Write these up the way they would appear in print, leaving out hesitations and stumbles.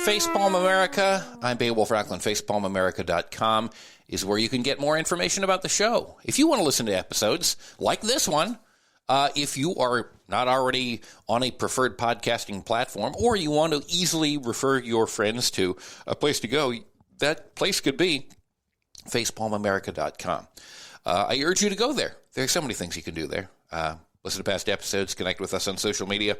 Facepalm America. I'm Beowulf Rocklin. FacepalmAmerica.com is where you can get more information about the show. If you want to listen to episodes like this one, if you are not already on a preferred podcasting platform, or you want to easily refer your friends to a place to go, that place could be FacepalmAmerica.com. I urge you to go there. There's so many things you can do there. Listen to past episodes, connect with us on social media,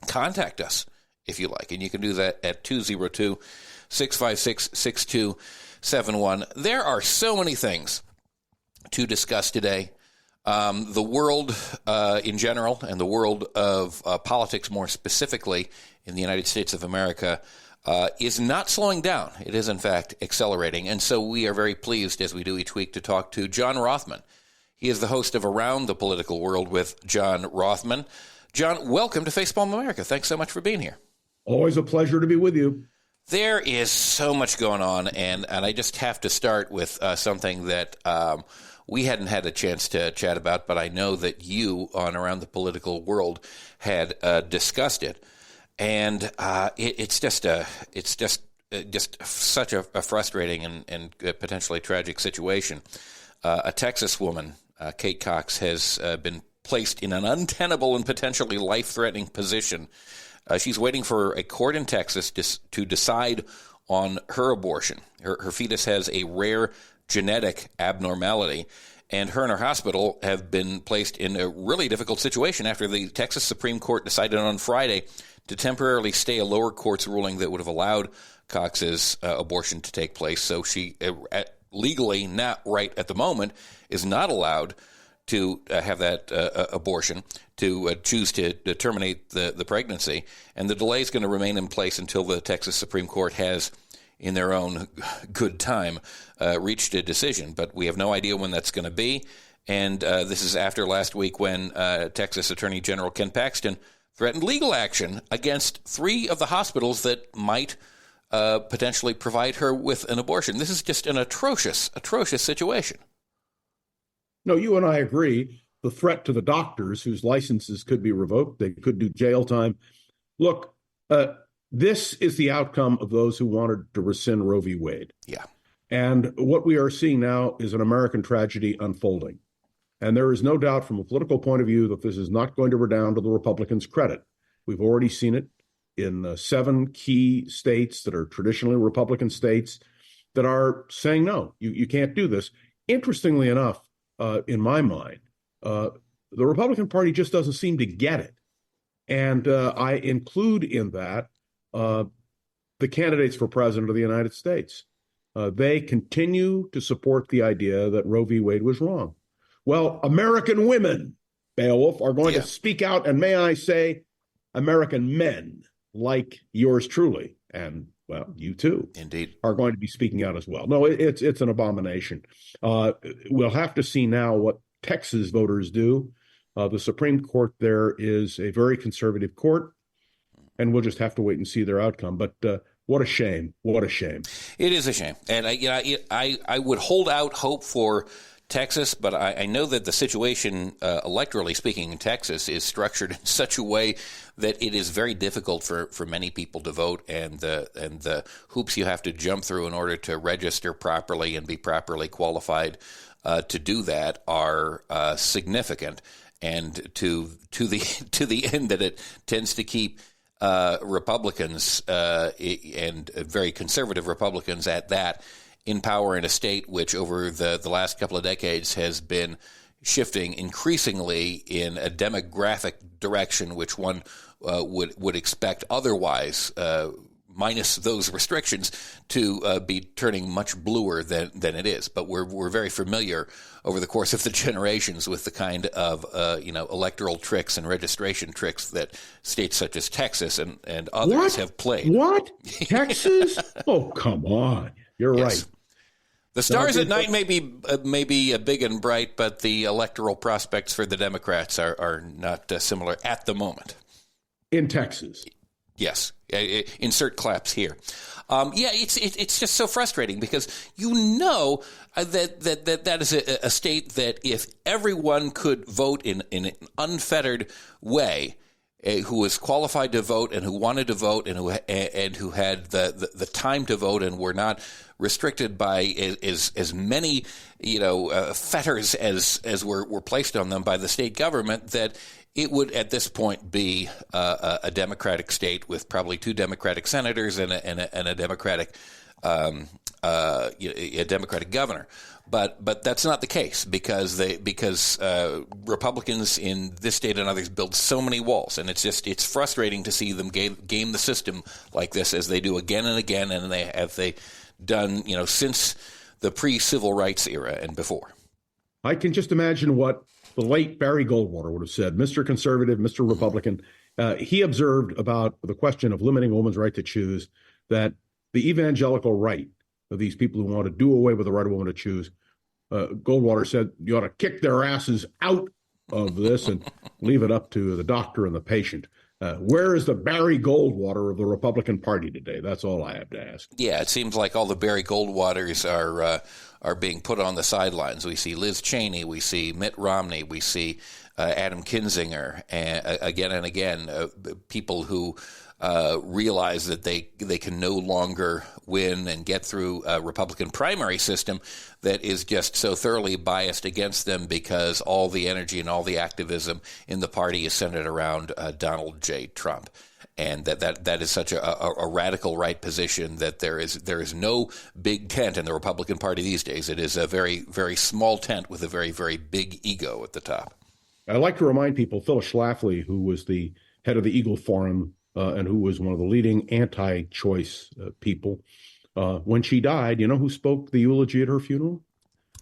contact us if you like, and you can do that at 202-656-6271. There are so many things to discuss today. The world in general and the world of politics more specifically in the United States of America is not slowing down. It is, in fact, accelerating. And so we are very pleased, as we do each week, to talk to John Rothmann. He is the host of Around the Political World with John Rothmann. John, welcome to Facepalm America. Thanks so much for being here. Always a pleasure to be with you. There is so much going on, and I just have to start with something that we hadn't had a chance to chat about, but I know that you on Around the Political World had discussed it, and it's just such a frustrating and potentially tragic situation. A Texas woman, Kate Cox, has been placed in an untenable and potentially life-threatening position. She's waiting for a court in Texas to decide on her abortion. Her fetus has a rare genetic abnormality, and her hospital have been placed in a really difficult situation after the Texas Supreme Court decided on Friday to temporarily stay a lower court's ruling that would have allowed Cox's abortion to take place. So she legally, not right at the moment, is not allowed to have that abortion, to choose to terminate the pregnancy. And the delay is going to remain in place until the Texas Supreme Court has, in their own good time, reached a decision. But we have no idea when that's going to be. And this is after last week when Texas Attorney General Ken Paxton threatened legal action against 3 of the hospitals that might potentially provide her with an abortion. This is just an atrocious situation. No, you and I agree. The threat to the doctors whose licenses could be revoked, they could do jail time. Look, this is the outcome of those who wanted to rescind Roe v. Wade. Yeah. And what we are seeing now is an American tragedy unfolding. And there is no doubt from a political point of view that this is not going to redound to the Republicans' credit. We've already seen it in 7 key states that are traditionally Republican states that are saying, no, you can't do this. Interestingly enough, in my mind, the Republican Party just doesn't seem to get it. And I include in that the candidates for president of the United States. They continue to support the idea that Roe v. Wade was wrong. Well, American women, Beowulf, are going to speak out, and may I say, American men like yours truly, and well, you too, indeed, are going to be speaking out as well. No, it's an abomination. We'll have to see now what Texas voters do. The Supreme Court there is a very conservative court, and we'll just have to wait and see their outcome. But what a shame! What a shame! It is a shame, and I would hold out hope for Texas, but I know that the situation, electorally speaking, in Texas is structured in such a way that it is very difficult for many people to vote, and the hoops you have to jump through in order to register properly and be properly qualified to do that are significant, and to the end that it tends to keep Republicans and very conservative Republicans at that in power in a state which over the last couple of decades has been shifting increasingly in a demographic direction which one would expect otherwise, minus those restrictions, to be turning much bluer than it is. But we're very familiar over the course of the generations with the kind of electoral tricks and registration tricks that states such as Texas and others have played. What? Texas? Oh, come on. You're right. The stars at night may be big and bright, but the electoral prospects for the Democrats are not similar at the moment. In Texas. Yes. Insert claps here. It's just so frustrating because that is a state that if everyone could vote in an unfettered way, who was qualified to vote and who wanted to vote and who had the time to vote and were not restricted by as many fetters as were placed on them by the state government, that it would at this point be a Democratic state with probably 2 Democratic senators and a Democratic a Democratic governor. But that's not the case because Republicans in this state and others build so many walls, and it's frustrating to see them game the system like this, as they do again and again, and they done since the pre-civil rights era and before. I can just imagine what the late Barry Goldwater would have said, Mr. Conservative, Mr. Republican. He observed about the question of limiting a woman's right to choose that the evangelical right of these people who want to do away with the right of a woman to choose, Goldwater said you ought to kick their asses out of this and leave it up to the doctor and the patient. Where is the Barry Goldwater of the Republican Party today? That's all I have to ask. Yeah, it seems like all the Barry Goldwaters are being put on the sidelines. We see Liz Cheney, we see Mitt Romney, we see Adam Kinzinger, again and again, people who realize that they can no longer win and get through a Republican primary system that is just so thoroughly biased against them because all the energy and all the activism in the party is centered around Donald J. Trump. And that is such a radical right position that there is no big tent in the Republican Party these days. It is a very, very small tent with a very, very big ego at the top. I'd like to remind people, Phyllis Schlafly, who was the head of the Eagle Forum and who was one of the leading anti-choice people, when she died, you know who spoke the eulogy at her funeral?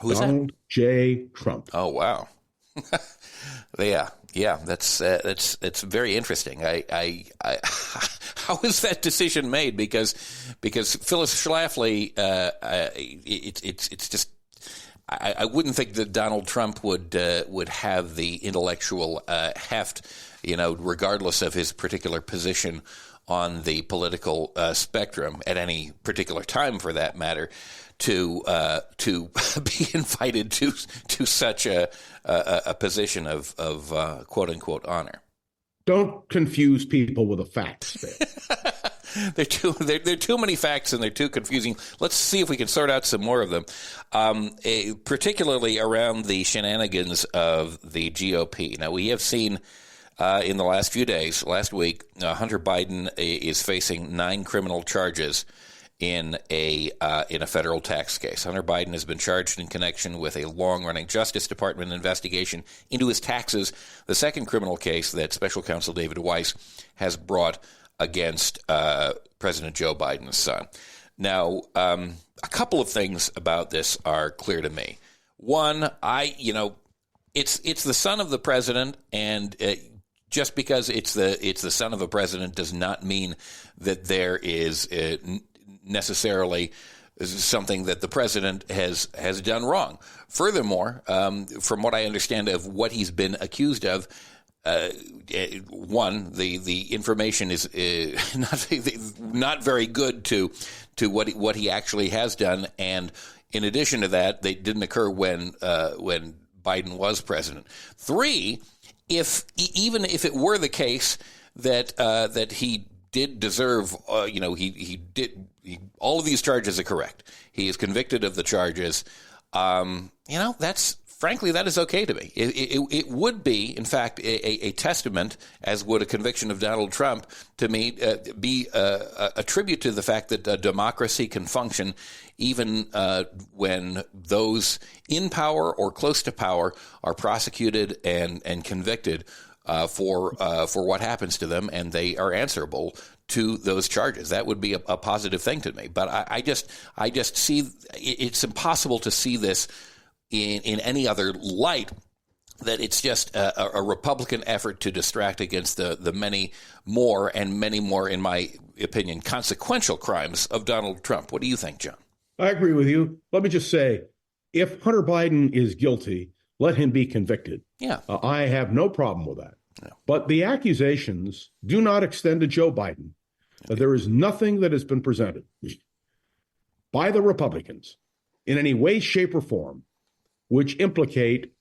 Who's Donald J. Trump. Oh, wow. Yeah, that's very interesting. I how is that decision made? Because Phyllis Schlafly, it's just I wouldn't think that Donald Trump would have the intellectual heft, regardless of his particular position on the political spectrum at any particular time, for that matter, to be invited to such a position of quote unquote honor. Don't confuse people with the facts. There are too many facts and they're too confusing. Let's see if we can sort out some more of them, particularly around the shenanigans of the GOP. Now, we have seen in the last few days, last week, Hunter Biden is facing 9 criminal charges in a federal tax case. Hunter Biden has been charged in connection with a long-running Justice Department investigation into his taxes, the second criminal case that Special Counsel David Weiss has brought against President Joe Biden's son. Now, a couple of things about this are clear to me. One, it's the son of the president, and just because it's the son of a president does not mean that there is necessarily something that the president has done wrong. Furthermore, from what I understand of what he's been accused of, one, the information is not very good to what he actually has done, and in addition to that, they didn't occur when Biden was president. 3, even if it were the case that he did deserve, all of these charges are correct. He is convicted of the charges. Frankly, that is okay to me. It would be, in fact, a testament, as would a conviction of Donald Trump, to me, be a tribute to the fact that democracy can function even when those in power or close to power are prosecuted and convicted for what happens to them, and they are answerable to those charges. That would be a positive thing to me. But I just see it's impossible to see this in any other light, that it's just a Republican effort to distract against the many more, in my opinion, consequential crimes of Donald Trump. What do you think, John? I agree with you. Let me just say, if Hunter Biden is guilty, let him be convicted. Yeah. I have no problem with that. No. But the accusations do not extend to Joe Biden. Okay. There is nothing that has been presented by the Republicans in any way, shape, or form which implicate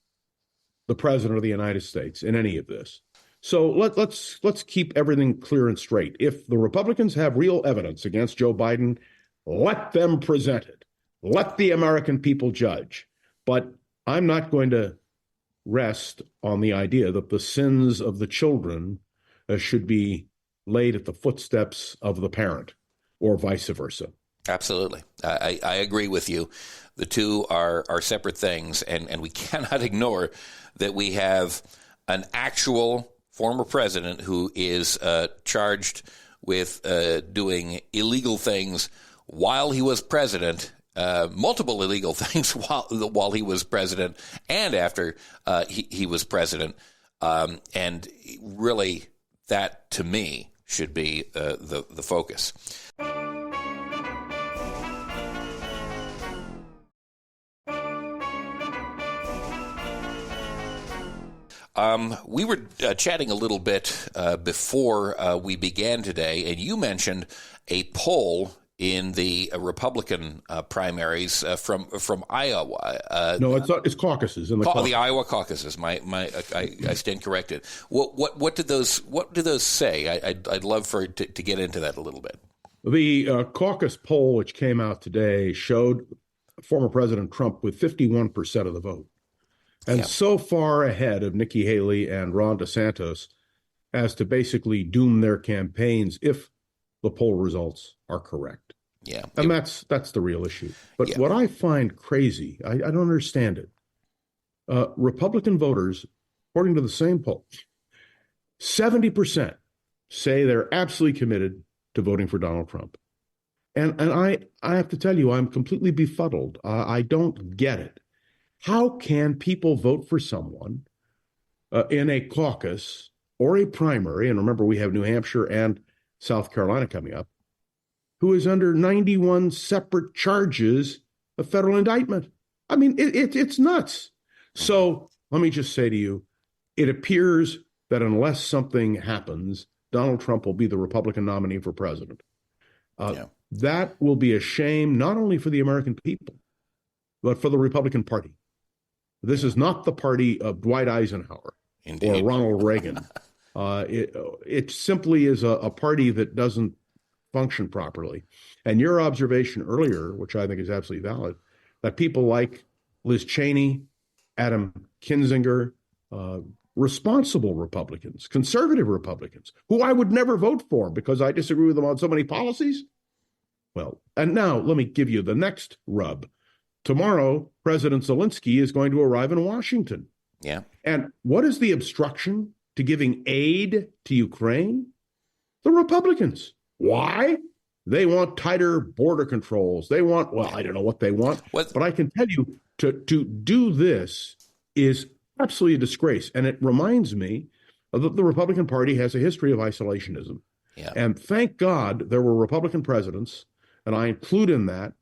the president of the United States in any of this. So let's keep everything clear and straight. If the Republicans have real evidence against Joe Biden, let them present it. Let the American people judge. But I'm not going to rest on the idea that the sins of the children should be laid at the footsteps of the parent, or vice versa. Absolutely. I agree with you. The two are separate things, and we cannot ignore that we have an actual former president who is charged with doing illegal things while he was president, multiple illegal things while he was president and after he was president. And really, that, to me, should be the focus. We were chatting a little bit before we began today, and you mentioned a poll in the Republican primaries from Iowa. No, it's caucuses. The Iowa caucuses. I stand corrected. What did those say? I'd love to get into that a little bit. The caucus poll, which came out today, showed former President Trump with 51% of the vote. And so far ahead of Nikki Haley and Ron DeSantis as to basically doom their campaigns if the poll results are correct. Yeah. And that's the real issue. But what I find crazy, I don't understand it. Republican voters, according to the same poll, 70% say they're absolutely committed to voting for Donald Trump. And I have to tell you, I'm completely befuddled. I don't get it. How can people vote for someone in a caucus or a primary, and remember we have New Hampshire and South Carolina coming up, who is under 91 separate charges of federal indictment? I mean, it's nuts. So let me just say to you, it appears that unless something happens, Donald Trump will be the Republican nominee for president. That will be a shame not only for the American people, but for the Republican Party. This is not the party of Dwight Eisenhower or Ronald Reagan. It simply is a party that doesn't function properly. And your observation earlier, which I think is absolutely valid, that people like Liz Cheney, Adam Kinzinger, responsible Republicans, conservative Republicans, who I would never vote for because I disagree with them on so many policies. Well, and now let me give you the next rub. Tomorrow, President Zelensky is going to arrive in Washington. Yeah. And what is the obstruction to giving aid to Ukraine? The Republicans. Why? They want tighter border controls. They want, well, I don't know what they want, but I can tell you to do this is absolutely a disgrace. And it reminds me that the Republican Party has a history of isolationism. Yeah. And thank God there were Republican presidents, and I include in that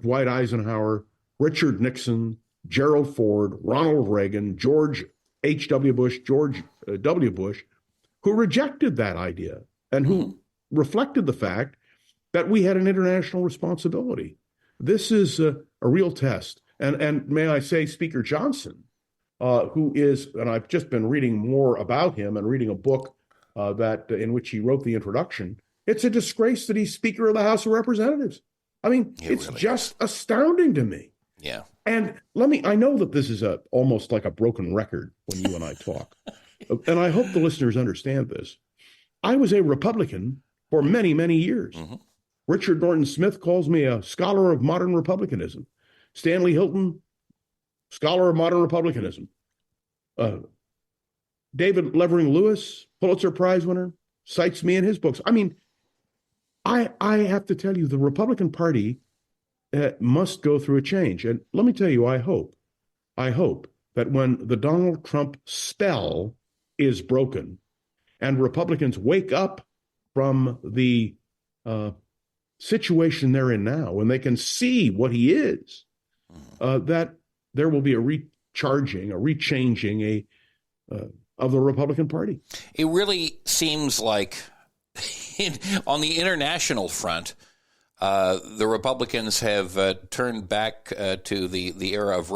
Dwight Eisenhower, Richard Nixon, Gerald Ford, Ronald Reagan, George H.W. Bush, George W. Bush, who rejected that idea and who reflected the fact that we had an international responsibility. This is a real test. And may I say, Speaker Johnson, who is, and I've just been reading more about him and reading a book in which he wrote the introduction. It's a disgrace that he's Speaker of the House of Representatives. I mean, it's really just astounding to me. Yeah. And I know that this is almost like a broken record when you and I talk. And I hope the listeners understand this. I was a Republican for many, many years. Mm-hmm. Richard Norton Smith calls me a scholar of modern republicanism. Stanley Hilton, scholar of modern republicanism. David Levering Lewis, Pulitzer Prize winner, cites me in his books. I mean, I have to tell you, the Republican Party must go through a change. And let me tell you, I hope that when the Donald Trump spell is broken and Republicans wake up from the situation they're in now, when they can see what he is, that there will be a rechanging of the Republican Party. It really seems like on the international front, the Republicans have turned back to the era of